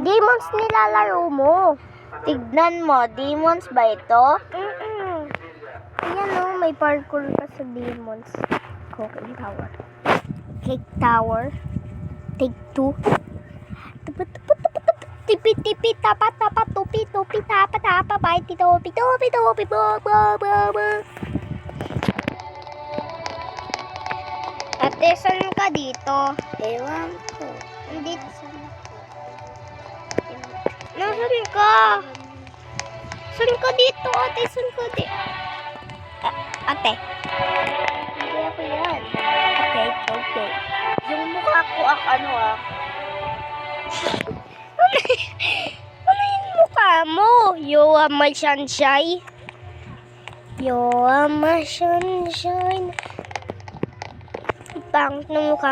Demons nilalaro mo. Tignan mo, demons ba ito? Ayan o, may parkour ka sa demons. Cooking tower. Cake tower. Take 2. Tipi-tipi, tapa-tapa, tupi-tupi, tapa-tapa, baiti-tupi, tupi-tupi, ba-ba-ba-ba. Ate, saan ka dito? Ewan ko. Nandito. Nasaan ka? Saan ka dito, ate? Saan ka dito? Ate. Hindi ako yan. Okay. Yung mukha ko ano ano yung mukha mo? You are my sunshine. You are my sunshine. Pangit na mukha.